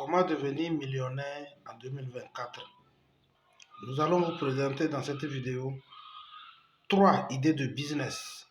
Comment devenir millionnaire en 2024? Nous allons vous présenter dans cette vidéo 3 idées de business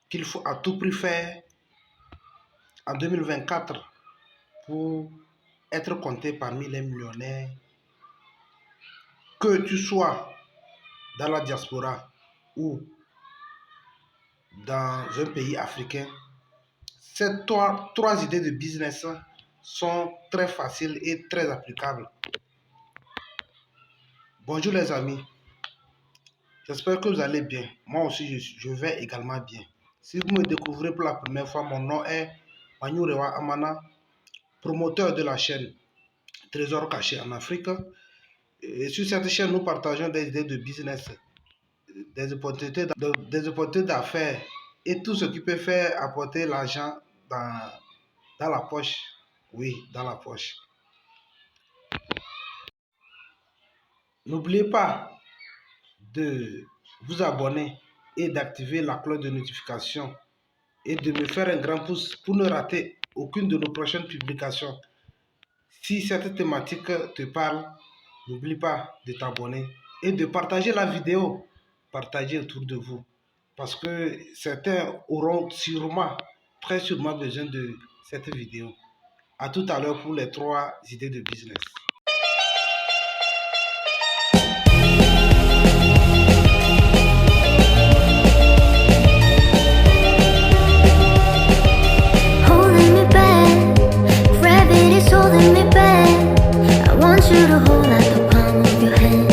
qu'il faut à tout prix faire en 2024 pour être compté parmi les millionnaires, que tu sois dans la diaspora ou dans un pays africain. Ces trois idées de business sont très faciles et très applicables. Bonjour les amis, j'espère que vous allez bien. Moi aussi je vais également bien. Si vous me découvrez pour la première fois, mon nom est Manyurewa Amana, promoteur de la chaîne Trésor caché en Afrique. Et sur cette chaîne, nous partageons des idées de business, des opportunités d'affaires et tout ce qui peut faire apporter l'argent dans la poche. Oui, dans la poche. N'oubliez pas de vous abonner et d'activer la cloche de notification et de me faire un grand pouce pour ne rater aucune de nos prochaines publications. Si cette thématique te parle, n'oublie pas de t'abonner et de partager la vidéo. Partagez autour de vous parce que certains auront très sûrement besoin de cette vidéo. À tout à l'heure pour les 3 idées de business.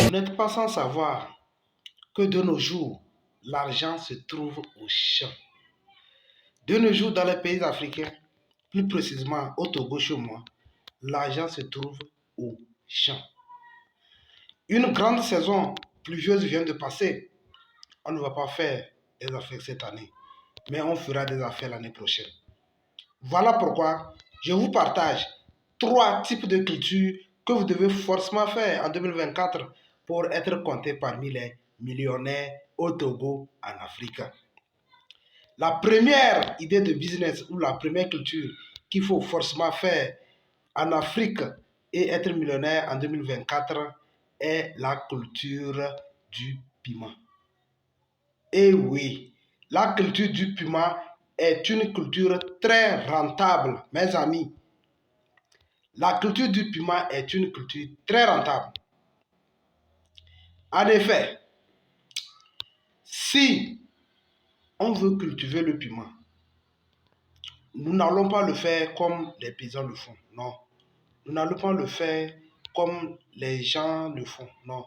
Vous n'êtes pas sans savoir que de nos jours, l'argent se trouve au champ. De nos jours, dans les pays africains, plus précisément au Togo chez moi, l'argent se trouve au champ. Une grande saison pluvieuse vient de passer. On ne va pas faire des affaires cette année, mais on fera des affaires l'année prochaine. Voilà pourquoi je vous partage 3 types de cultures que vous devez forcément faire en 2024 pour être compté parmi les millionnaires au Togo, en Afrique. La première idée de business ou la première culture qu'il faut forcément faire en Afrique et être millionnaire en 2024 est la culture du piment. Et oui, la culture du piment est une culture très rentable, mes amis. La culture du piment est une culture très rentable. En effet, si on veut cultiver le piment, nous n'allons pas le faire comme les paysans le font, non. Nous n'allons pas le faire comme les gens le font, non.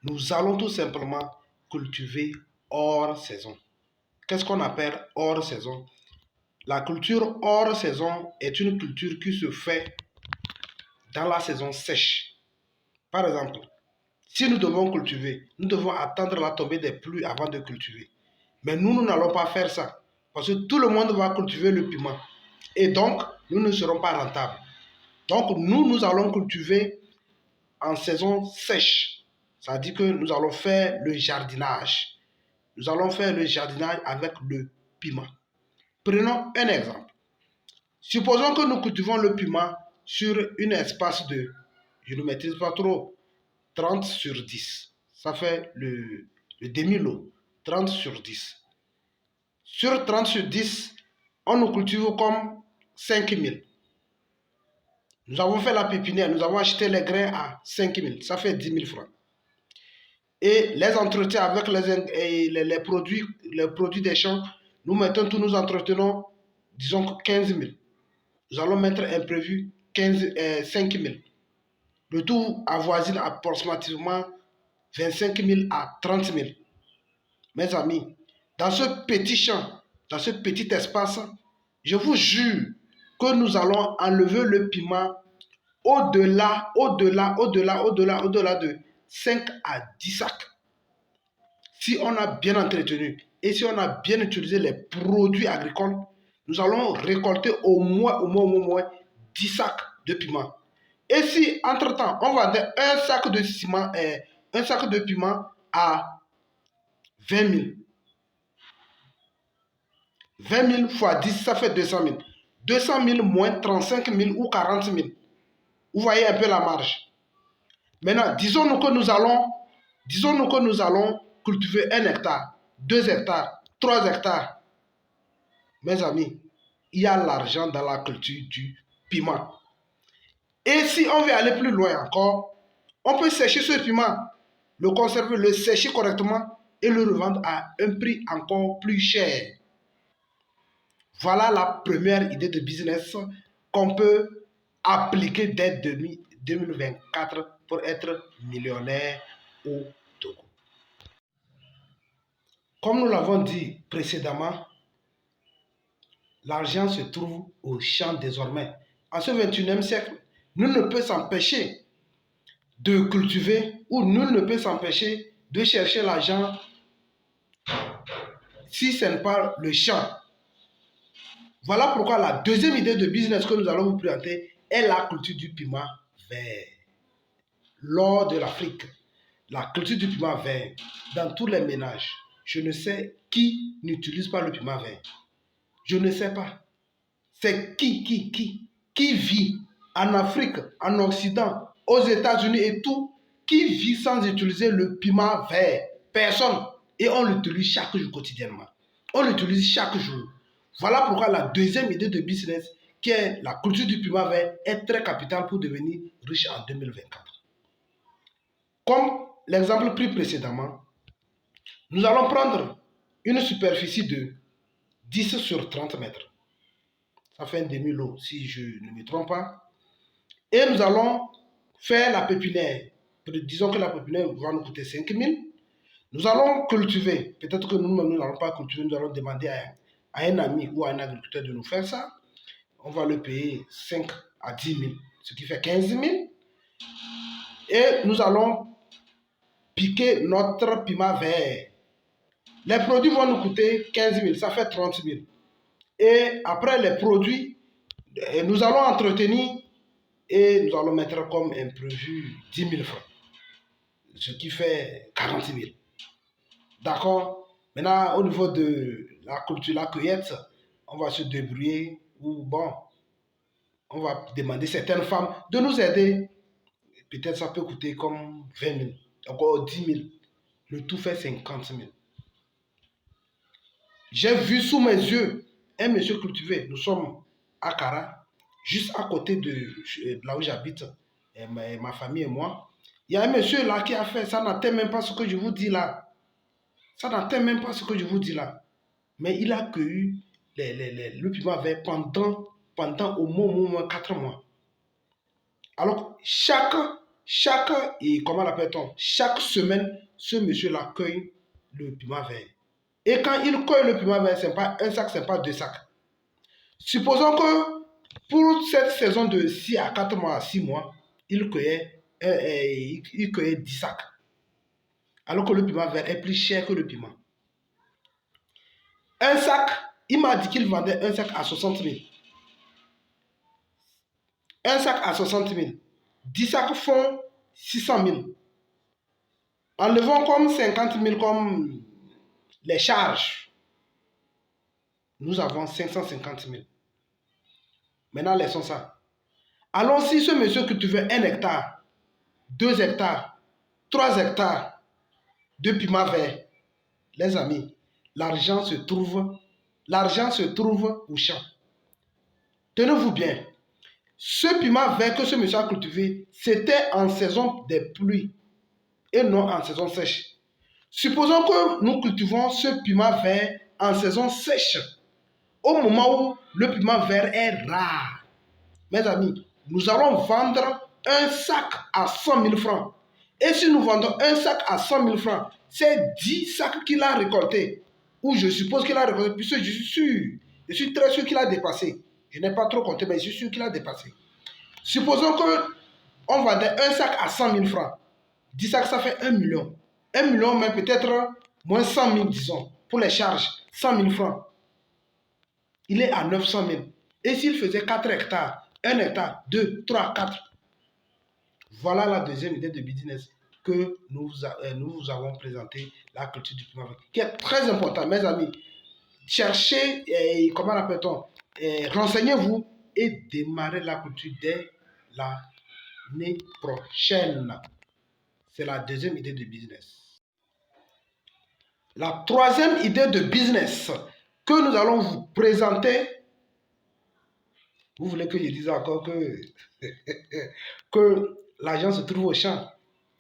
Nous allons tout simplement cultiver hors saison. Qu'est-ce qu'on appelle hors saison? La culture hors saison est une culture qui se fait dans la saison sèche. Par exemple, si nous devons cultiver, nous devons attendre la tombée des pluies avant de cultiver. Mais nous n'allons pas faire ça. Parce que tout le monde va cultiver le piment. Et donc, nous ne serons pas rentables. Donc, nous allons cultiver en saison sèche. Ça veut dire que nous allons faire le jardinage. Nous allons faire le jardinage avec le piment. Prenons un exemple. Supposons que nous cultivons le piment sur un espace de, je ne maîtrise pas trop, 30 sur 10. Ça fait le demi-lot. 30 sur 10. Sur 30 sur 10, on nous cultive comme 5000. Nous avons fait la pépinière, nous avons acheté les grains à 5000. Ça fait 10 000 francs. Et les entretiens avec les produits des champs, nous mettons tous, nous entretenons, disons 15 000. Nous allons mettre un prévu 5 000. Le tout avoisine approximativement 25 000 à 30 000. Mes amis, dans ce petit champ, dans ce petit espace, je vous jure que nous allons enlever le piment au-delà de 5 à 10 sacs. Si on a bien entretenu et si on a bien utilisé les produits agricoles, nous allons récolter au moins 10 sacs de piment. Et si, entre-temps, on vendait un sac de piment à 20 000. 20 000 fois 10, ça fait 200 000. 200 000 moins 35 000 ou 40 000. Vous voyez un peu la marge. Maintenant, disons-nous que nous allons cultiver 1 hectare, 2 hectares, 3 hectares. Mes amis, il y a l'argent dans la culture du piment. Et si on veut aller plus loin encore, on peut sécher ce piment, le conserver, le sécher correctement et le revendre à un prix encore plus cher. Voilà la première idée de business qu'on peut appliquer dès 2024 pour être millionnaire au Togo. Comme nous l'avons dit précédemment, l'argent se trouve au champ désormais. En ce 21e siècle, nul ne peut s'empêcher de cultiver ou nul ne peut s'empêcher de chercher l'argent si ce n'est pas le champ. Voilà pourquoi la deuxième idée de business que nous allons vous présenter est la culture du piment vert. Lors de l'Afrique, la culture du piment vert, dans tous les ménages, je ne sais qui n'utilise pas le piment vert. Je ne sais pas. C'est qui vit en Afrique, en Occident, aux États-Unis et tout, qui vit sans utiliser le piment vert? Personne. Et on l'utilise chaque jour quotidiennement. On l'utilise chaque jour. Voilà pourquoi la deuxième idée de business, qui est la culture du piment vert, est très capitale pour devenir riche en 2024. Comme l'exemple pris précédemment, nous allons prendre une superficie de 10 sur 30 mètres. Ça fait un demi-lot, si je ne me trompe pas. Et nous allons faire la pépinière. Disons que la pépinière va nous coûter 5 000. Nous allons cultiver. Peut-être que nous n'allons pas cultiver, nous allons demander à un ami ou à un agriculteur de nous faire ça. On va le payer 5 à 10 000, ce qui fait 15 000. Et nous allons piquer notre piment vert. Les produits vont nous coûter 15 000, ça fait 30 000. Et après les produits, nous allons entretenir et nous allons mettre comme imprévu 10 000 francs, ce qui fait 40 000. D'accord? Maintenant, au niveau de la culture, la cueillette, on va se débrouiller ou bon, on va demander à certaines femmes de nous aider. Peut-être ça peut coûter comme 20 000, encore 10 000. Le tout fait 50 000. J'ai vu sous mes yeux un monsieur cultiver. Nous sommes à Kara, juste à côté de là où j'habite, ma famille et moi. Il y a un monsieur là qui a fait, ça n'atteint même pas ce que je vous dis là. Ça n'atteint même pas ce que je vous dis là. Mais il a cueilli le piment vert pendant au moins 4 mois. Alors, comment l'appelle-t-on? Chaque semaine, ce monsieur-là cueille le piment vert. Et quand il cueille le piment vert, ce n'est pas un sac, ce n'est pas 2 sacs. Supposons que pour cette saison de 6 à 4 mois, à 6 mois, il cueillait 10 sacs. Alors que le piment vert est plus cher que le piment. Un sac, il m'a dit qu'il vendait un sac à 60 000. Un sac à 60 000. 10 sacs font 600 000. Enlevons comme 50 000 comme les charges. Nous avons 550 000. Maintenant, laissons ça. Alors, si ce monsieur cultivait 1 hectare, 2 hectares, 3 hectares de piment vert, les amis, l'argent se trouve au champ. Tenez-vous bien. Ce piment vert que ce monsieur a cultivé, c'était en saison des pluies et non en saison sèche. Supposons que nous cultivons ce piment vert en saison sèche, au moment où le piment vert est rare. Mes amis, nous allons vendre un sac à 100 000 francs. Et si nous vendons un sac à 100 000 francs, c'est 10 sacs qu'il a récoltés. Ou je suppose qu'il a récolté, puisque je suis très sûr qu'il a dépassé. Je n'ai pas trop compté, mais je suis sûr qu'il a dépassé. Supposons qu'on vendait un sac à 100 000 francs. 10 sacs, ça fait 1 million. 1 million, mais peut-être moins 100 000, disons, pour les charges. 100 000 francs. Il est à 900 000. Et s'il faisait 4 hectares, 1 hectare, 2, 3, 4. Voilà la deuxième idée de business que nous vous avons présenté, la culture du piment vert, qui est très important, mes amis. Cherchez, renseignez-vous et démarrez la culture dès la l'année prochaine. C'est la deuxième idée de business. La troisième idée de business que nous allons vous présenter, vous voulez que je dise encore que l'argent se trouve au champ?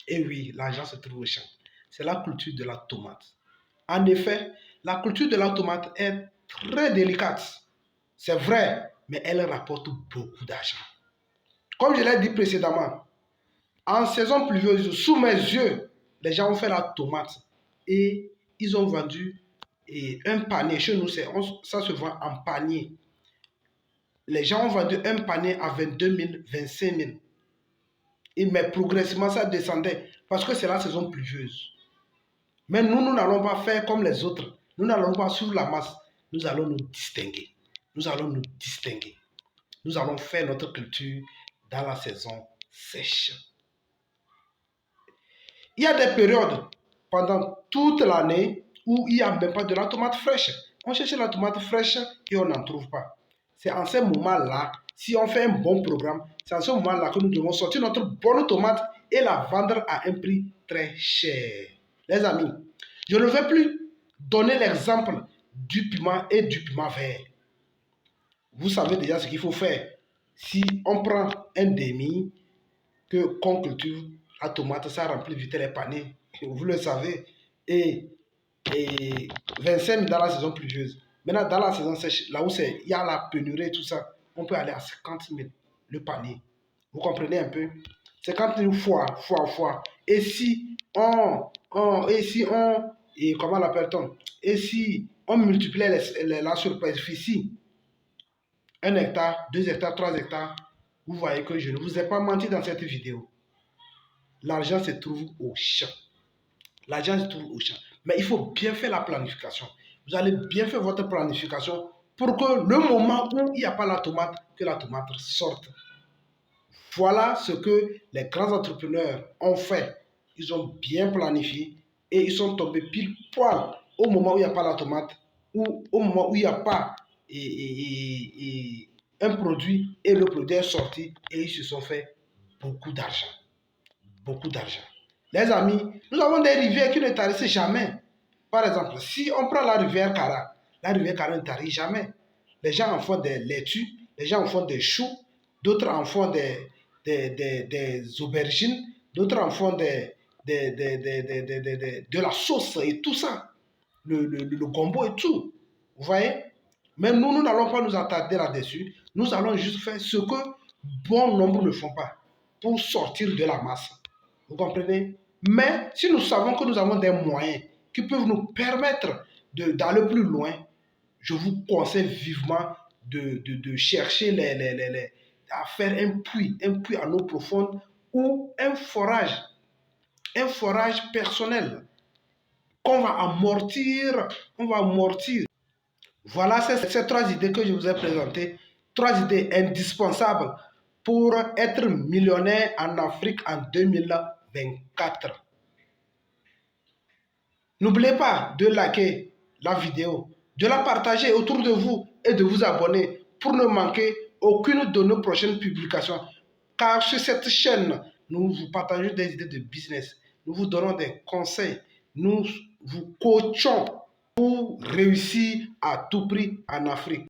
Eh oui, l'argent se trouve au champ. C'est la culture de la tomate. En effet, la culture de la tomate est très délicate. C'est vrai, mais elle rapporte beaucoup d'argent. Comme je l'ai dit précédemment, en saison pluvieuse, sous mes yeux, les gens ont fait la tomate et ils ont vendu un panier. Chez nous, ça se vend en panier. Les gens ont vendu un panier à 22 000, 25 000. Mais progressivement, ça descendait parce que c'est la saison pluvieuse. Mais nous n'allons pas faire comme les autres. Nous n'allons pas suivre la masse. Nous allons nous distinguer. Nous allons nous distinguer. Nous allons faire notre culture dans la saison sèche. Il y a des périodes pendant toute l'année où il n'y a même pas de la tomate fraîche. On cherche la tomate fraîche et on n'en trouve pas. C'est en ces moments-là, si on fait un bon programme, c'est en ce moment-là que nous devons sortir notre bonne tomate et la vendre à un prix très cher. Les amis, je ne vais plus donner l'exemple du piment et du piment vert. Vous savez déjà ce qu'il faut faire. Si on prend un demi qu'on cultive, la tomate, ça remplit vite les paniers. Vous le savez. Et 25 000 dans la saison pluvieuse. Maintenant, dans la saison sèche, là où il y a la pénurie et tout ça, on peut aller à 50 000 le panier. Vous comprenez un peu? 50 000 fois. Et si comment l'appelle-t-on? Et si on multipliait la superficie, 1 hectare, 2 hectares, 3 hectares, vous voyez que je ne vous ai pas menti dans cette vidéo. L'argent se trouve au champ. L'argent se trouve au champ. Mais il faut bien faire la planification. Vous allez bien faire votre planification pour que le moment où il n'y a pas la tomate, que la tomate sorte. Voilà ce que les grands entrepreneurs ont fait. Ils ont bien planifié et ils sont tombés pile poil au moment où il n'y a pas la tomate ou au moment où il n'y a pas un produit et le produit est sorti et ils se sont fait beaucoup d'argent. Beaucoup d'argent. Les amis, nous avons des rivières qui ne tarissent jamais. Par exemple, si on prend la rivière Kara ne tarit jamais. Les gens en font des laitues, les gens en font des choux, d'autres en font des aubergines, d'autres en font de la sauce et tout ça. Le gombo et tout. Vous voyez? Mais nous n'allons pas nous attarder là-dessus. Nous allons juste faire ce que bon nombre ne font pas pour sortir de la masse. Vous comprenez? Mais si nous savons que nous avons des moyens qui peuvent nous permettre d'aller plus loin, je vous conseille vivement de chercher à faire un puits à eau profonde ou un forage personnel qu'on va amortir. Voilà ces 3 idées que je vous ai présentées, 3 idées indispensables pour être millionnaire en Afrique en 2024. N'oubliez pas de liker la vidéo, de la partager autour de vous et de vous abonner pour ne manquer aucune de nos prochaines publications. Car sur cette chaîne, nous vous partageons des idées de business, nous vous donnons des conseils, nous vous coachons pour réussir à tout prix en Afrique.